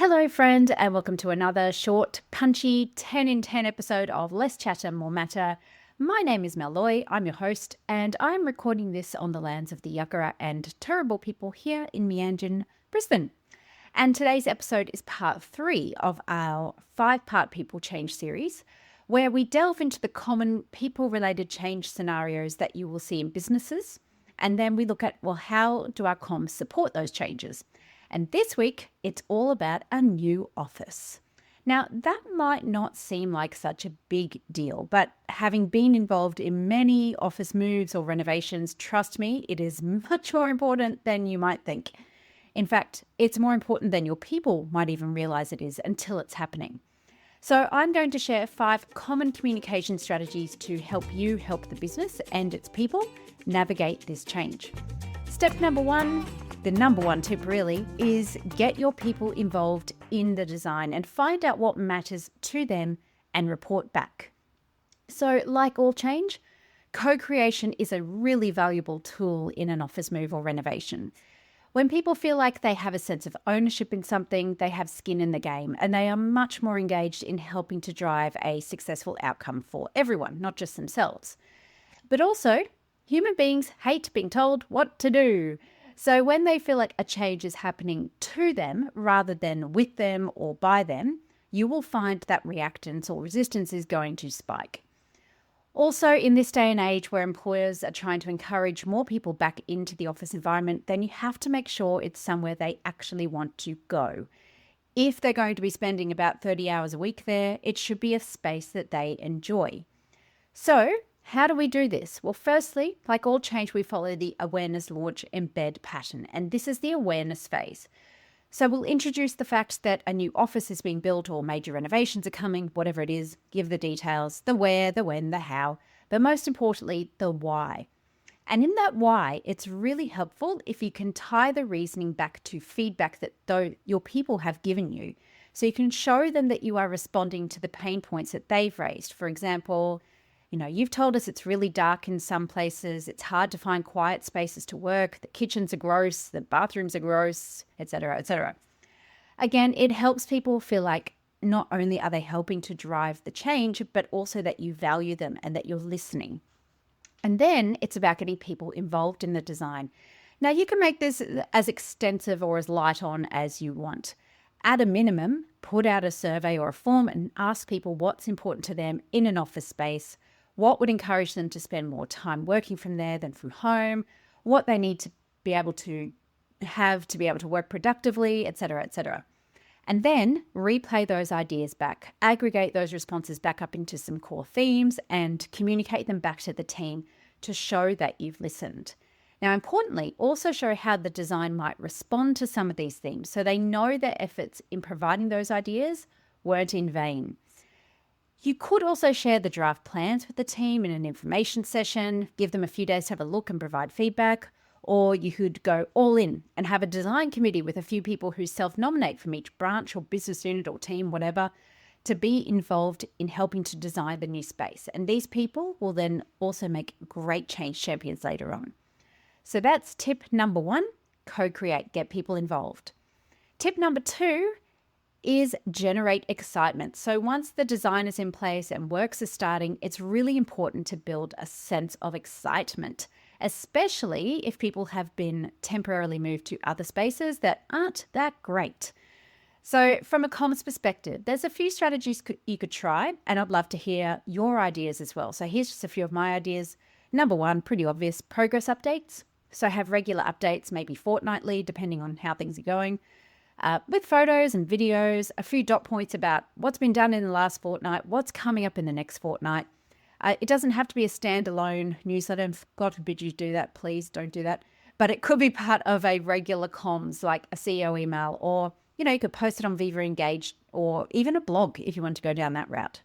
Hello, friend, and welcome to another short, punchy 10 in 10 episode of Less Chatter, More Matter. My name is Mel Loy, I'm your host, and I'm recording this on the lands of the Yuggera and Turrbal people here in Meanjin, Brisbane. And today's episode is part 3 of our 5-part People Change series, where we delve into the common people-related change scenarios that you will see in businesses, and then we look at, well, how do our comms support those changes? And this week, it's all about a new office. Now, that might not seem like such a big deal, but having been involved in many office moves or renovations, trust me, it is much more important than you might think. In fact, it's more important than your people might even realize it is until it's happening. So I'm going to share 5 common communication strategies to help you help the business and its people navigate this change. Step number 1, the number 1 tip really, is get your people involved in the design and find out what matters to them and report back. So like all change, co-creation is a really valuable tool in an office move or renovation. When people feel like they have a sense of ownership in something, they have skin in the game, and they are much more engaged in helping to drive a successful outcome for everyone, not just themselves. But also, human beings hate being told what to do. So when they feel like a change is happening to them rather than with them or by them, you will find that reactance or resistance is going to spike. Also, in this day and age where employers are trying to encourage more people back into the office environment, then you have to make sure it's somewhere they actually want to go. If they're going to be spending about 30 hours a week there, it should be a space that they enjoy. So, how do we do this? Well, firstly, like all change, we follow the awareness, launch, embed pattern, and this is the awareness phase. So we'll introduce the fact that a new office is being built or major renovations are coming, whatever it is, give the details, the where, the when, the how, but most importantly, the why. And in that why, it's really helpful if you can tie the reasoning back to feedback that your people have given you. So you can show them that you are responding to the pain points that they've raised. For example, you've told us it's really dark in some places, it's hard to find quiet spaces to work, the kitchens are gross, the bathrooms are gross, etc., etc. Again, it helps people feel like not only are they helping to drive the change, but also that you value them and that you're listening. And then it's about getting people involved in the design. Now, you can make this as extensive or as light on as you want. At a minimum, put out a survey or a form and ask people what's important to them in an office space. What would encourage them to spend more time working from there than from home, what they need to be able to have to be able to work productively, etc., etc. And then replay those ideas back, aggregate those responses back up into some core themes and communicate them back to the team to show that you've listened. Now, importantly, also show how the design might respond to some of these themes so they know their efforts in providing those ideas weren't in vain. You could also share the draft plans with the team in an information session, give them a few days to have a look and provide feedback, or you could go all in and have a design committee with a few people who self-nominate from each branch or business unit or team, whatever, to be involved in helping to design the new space. And these people will then also make great change champions later on. So that's tip number 1, co-create, get people involved. Tip number 2, is generate excitement. So once the design is in place and works are starting, it's really important to build a sense of excitement, especially if people have been temporarily moved to other spaces that aren't that great. So from a comms perspective, there's a few strategies you could try, and I'd love to hear your ideas as well. So here's just a few of my ideas. Number 1, pretty obvious, progress updates. So have regular updates, maybe fortnightly, depending on how things are going. With photos and videos, a few dot points about what's been done in the last fortnight, what's coming up in the next fortnight. It doesn't have to be a standalone newsletter, and God forbid you do that, please don't do that. But it could be part of a regular comms, like a CEO email, or, you could post it on Viva Engage, or even a blog if you want to go down that route.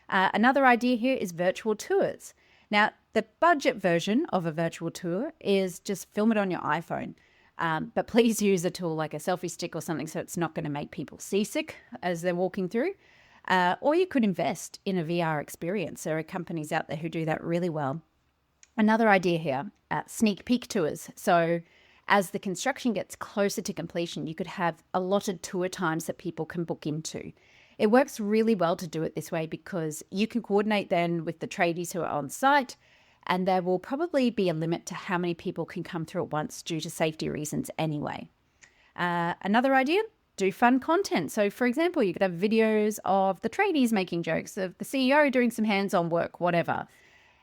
Another idea here is virtual tours. Now, the budget version of a virtual tour is just film it on your iPhone. But please use a tool like a selfie stick or something so it's not going to make people seasick as they're walking through. Or you could invest in a VR experience. There are companies out there who do that really well. Another idea here, sneak peek tours. So as the construction gets closer to completion, you could have allotted tour times that people can book into. It works really well to do it this way because you can coordinate then with the tradies who are on site, and there will probably be a limit to how many people can come through at once due to safety reasons anyway. Another idea, do fun content. So for example, you could have videos of the tradies making jokes, of the CEO doing some hands-on work, whatever.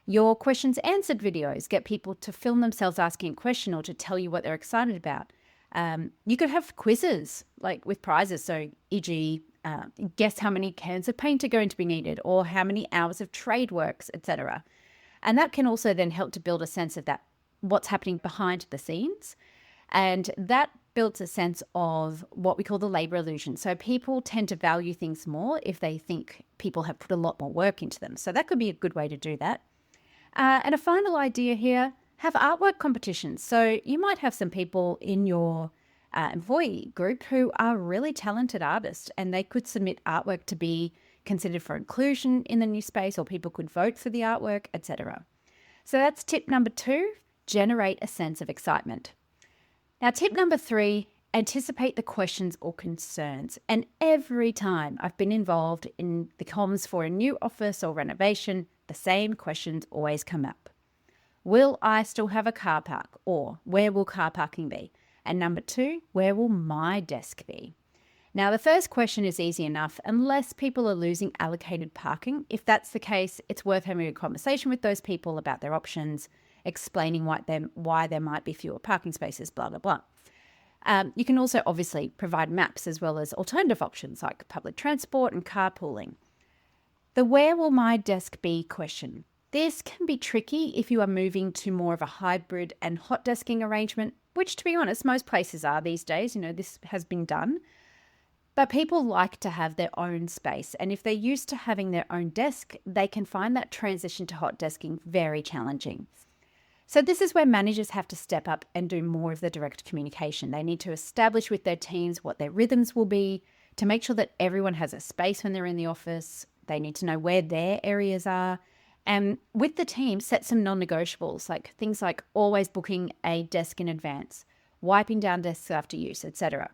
Your questions answered videos get people to film themselves asking a question or to tell you what they're excited about. You could have quizzes like with prizes. So e.g., guess how many cans of paint are going to be needed or how many hours of trade works, etc. And that can also then help to build a sense of that, what's happening behind the scenes. And that builds a sense of what we call the labor illusion. So people tend to value things more if they think people have put a lot more work into them. So that could be a good way to do that. And a final idea here, have artwork competitions. So you might have some people in your employee group who are really talented artists, and they could submit artwork to be considered for inclusion in the new space, or people could vote for the artwork, etc. So that's tip number 2, generate a sense of excitement. Now, tip number 3, anticipate the questions or concerns. And every time I've been involved in the comms for a new office or renovation, the same questions always come up. Will I still have a car park? Or where will car parking be? And number 2, where will my desk be? Now, the first question is easy enough unless people are losing allocated parking. If that's the case, it's worth having a conversation with those people about their options, explaining why there might be fewer parking spaces, blah, blah, blah. You can also obviously provide maps as well as alternative options like public transport and carpooling. The where will my desk be question. This can be tricky if you are moving to more of a hybrid and hot desking arrangement, which to be honest, most places are these days. This has been done. But people like to have their own space. And if they're used to having their own desk, they can find that transition to hot desking very challenging. So this is where managers have to step up and do more of the direct communication. They need to establish with their teams what their rhythms will be to make sure that everyone has a space when they're in the office. They need to know where their areas are. And with the team, set some non-negotiables, like things like always booking a desk in advance, wiping down desks after use, etc.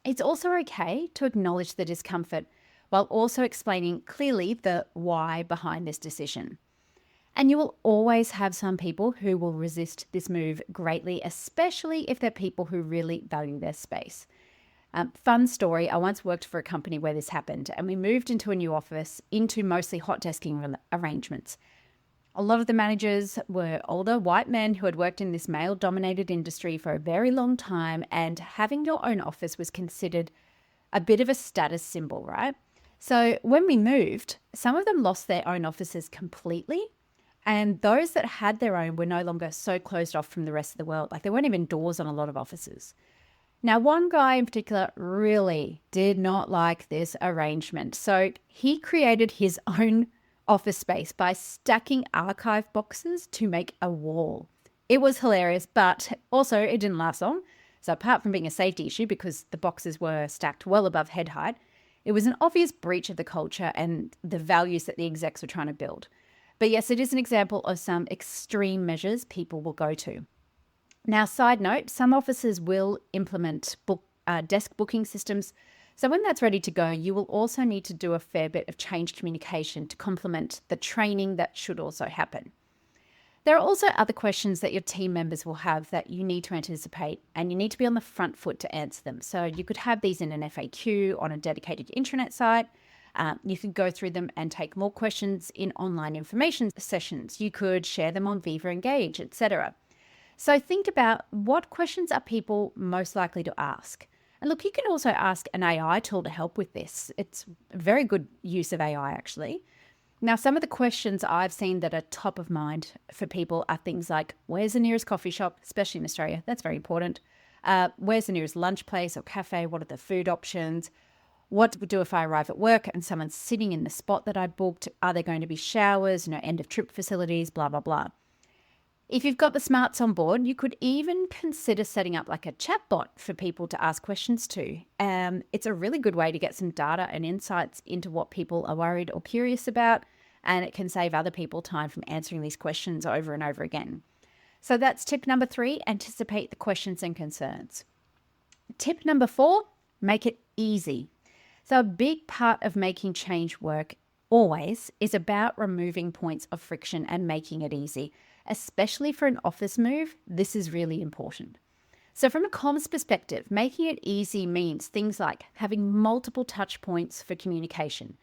It's also okay to acknowledge the discomfort while also explaining clearly the why behind this decision. And you will always have some people who will resist this move greatly, especially if they're people who really value their space. Fun story, I once worked for a company where this happened, and we moved into a new office into mostly hot desking arrangements. A lot of the managers were older white men who had worked in this male-dominated industry for a very long time, and having your own office was considered a bit of a status symbol, right? So when we moved, some of them lost their own offices completely, and those that had their own were no longer so closed off from the rest of the world. Like there weren't even doors on a lot of offices. Now, one guy in particular really did not like this arrangement. So he created his own office space by stacking archive boxes to make a wall. It was hilarious, but also it didn't last long. So apart from being a safety issue because the boxes were stacked well above head height, it was an obvious breach of the culture and the values that the execs were trying to build. But yes, it is an example of some extreme measures people will go to. Now, side note, some offices will implement desk booking systems. So when that's ready to go, you will also need to do a fair bit of change communication to complement the training that should also happen. There are also other questions that your team members will have that you need to anticipate, and you need to be on the front foot to answer them. So you could have these in an FAQ on a dedicated intranet site. You could go through them and take more questions in online information sessions. You could share them on Viva Engage, etc. So think about what questions are people most likely to ask. And look, you can also ask an AI tool to help with this. It's a very good use of AI, actually. Now, some of the questions I've seen that are top of mind for people are things like, where's the nearest coffee shop, especially in Australia? That's very important. Where's the nearest lunch place or cafe? What are the food options? What do we do if I arrive at work and someone's sitting in the spot that I booked? Are there going to be showers, end of trip facilities, blah, blah, blah. If you've got the smarts on board, you could even consider setting up like a chatbot for people to ask questions to. It's a really good way to get some data and insights into what people are worried or curious about, and it can save other people time from answering these questions over and over again. So that's tip number 3, anticipate the questions and concerns. Tip number 4, make it easy. So a big part of making change work always is about removing points of friction and making it easy. Especially for an office move, this is really important. So from a comms perspective, making it easy means things like having multiple touch points for communication.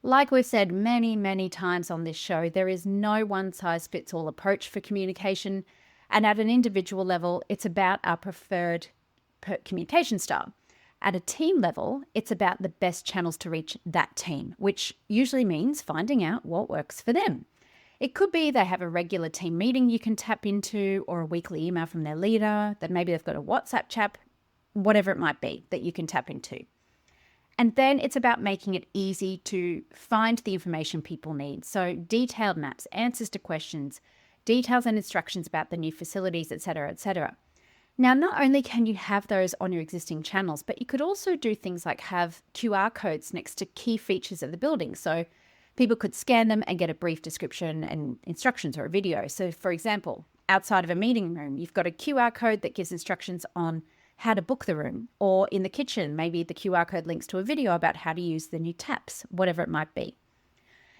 Like we've said many, many times on this show, there is no one-size-fits-all approach for communication. And at an individual level, it's about our preferred communication style. At a team level, it's about the best channels to reach that team, which usually means finding out what works for them. It could be they have a regular team meeting you can tap into, or a weekly email from their leader, that maybe they've got a WhatsApp chat, whatever it might be that you can tap into. And then it's about making it easy to find the information people need. So detailed maps, answers to questions, details and instructions about the new facilities, etc., etc. Now, not only can you have those on your existing channels, but you could also do things like have QR codes next to key features of the building. So people could scan them and get a brief description and instructions or a video. So for example, outside of a meeting room, you've got a QR code that gives instructions on how to book the room, or in the kitchen, maybe the QR code links to a video about how to use the new taps, whatever it might be.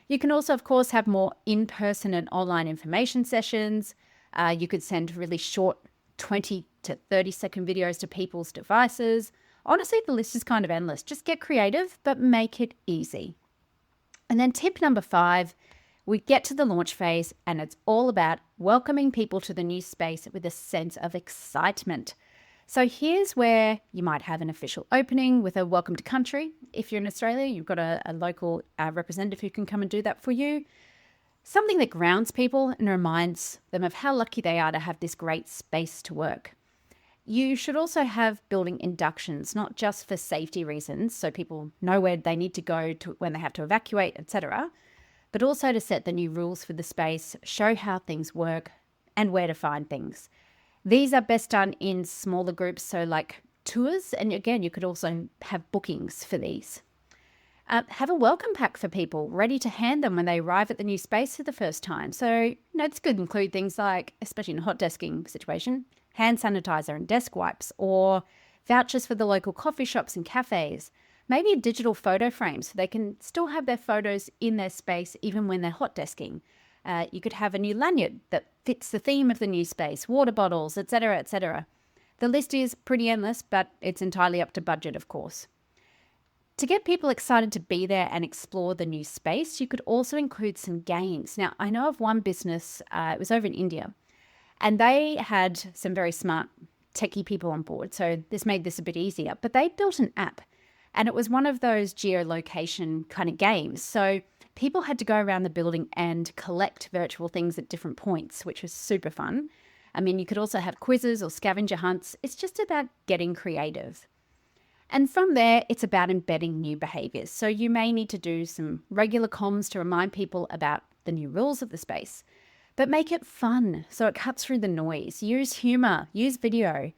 You can also, of course, have more in-person and online information sessions. You could send really short 20 to 30-second videos to people's devices. Honestly, the list is kind of endless. Just get creative, but make it easy. And then tip number 5, we get to the launch phase and it's all about welcoming people to the new space with a sense of excitement. So here's where you might have an official opening with a welcome to country. If you're in Australia, you've got a local representative who can come and do that for you. Something that grounds people and reminds them of how lucky they are to have this great space to work. You should also have building inductions, not just for safety reasons, so people know where they need to go to when they have to evacuate, etc., but also to set the new rules for the space, show how things work, and where to find things. These are best done in smaller groups, so like tours, and again, you could also have bookings for these. Have a welcome pack for people, ready to hand them when they arrive at the new space for the first time. So, this could include things like, especially in a hot desking situation, hand sanitizer and desk wipes, or vouchers for the local coffee shops and cafes. Maybe a digital photo frame so they can still have their photos in their space even when they're hot desking. You could have a new lanyard that fits the theme of the new space, water bottles, etc., etc. The list is pretty endless, but it's entirely up to budget, of course. To get people excited to be there and explore the new space, you could also include some games. Now, I know of one business, it was over in India, and they had some very smart techie people on board, so this made this a bit easier. But they built an app, and it was one of those geolocation kind of games. So people had to go around the building and collect virtual things at different points, which was super fun. I mean, you could also have quizzes or scavenger hunts. It's just about getting creative. And from there, it's about embedding new behaviors. So you may need to do some regular comms to remind people about the new rules of the space, but make it fun so it cuts through the noise. Use humor, use video.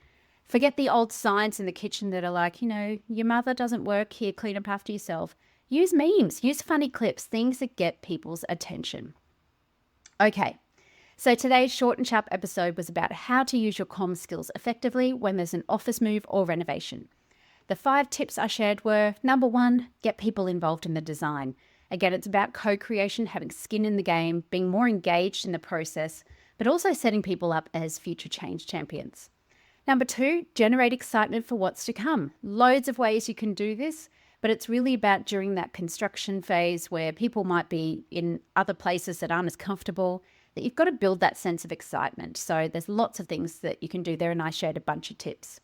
Forget the old signs in the kitchen that are like, your mother doesn't work here, clean up after yourself. Use memes, use funny clips, things that get people's attention. Okay, so today's short and sharp episode was about how to use your comms skills effectively when there's an office move or renovation. The 5 tips I shared were, number 1, get people involved in the design. Again, it's about co-creation, having skin in the game, being more engaged in the process, but also setting people up as future change champions. Number 2, generate excitement for what's to come. Loads of ways you can do this, but it's really about during that construction phase where people might be in other places that aren't as comfortable, that you've got to build that sense of excitement. So there's lots of things that you can do there, and I shared a bunch of tips.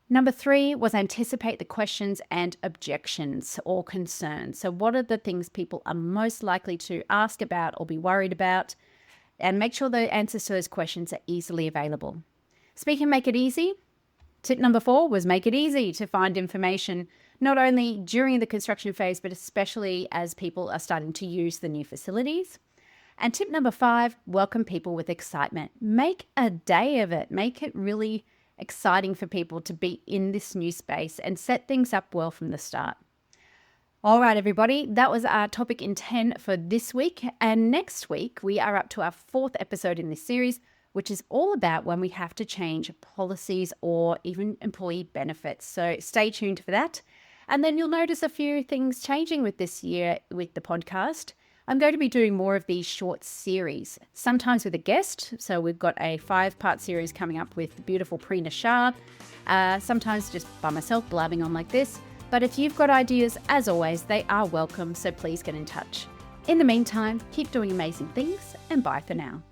Number 3 was anticipate the questions and objections or concerns. So what are the things people are most likely to ask about or be worried about? And make sure the answers to those questions are easily available. Speaking of make it easy, tip number 4 was make it easy to find information, not only during the construction phase, but especially as people are starting to use the new facilities. And tip number 5, welcome people with excitement. Make a day of it. Make it really exciting for people to be in this new space and set things up well from the start. All right, everybody, that was our topic in 10 for this week. And next week, we are up to our 4th episode in this series, which is all about when we have to change policies or even employee benefits. So stay tuned for that. And then you'll notice a few things changing with this year with the podcast. I'm going to be doing more of these short series, sometimes with a guest. So we've got a 5-part series coming up with the beautiful Prina Shah, sometimes just by myself blabbing on like this. But if you've got ideas, as always, they are welcome, so please get in touch. In the meantime, keep doing amazing things, and bye for now.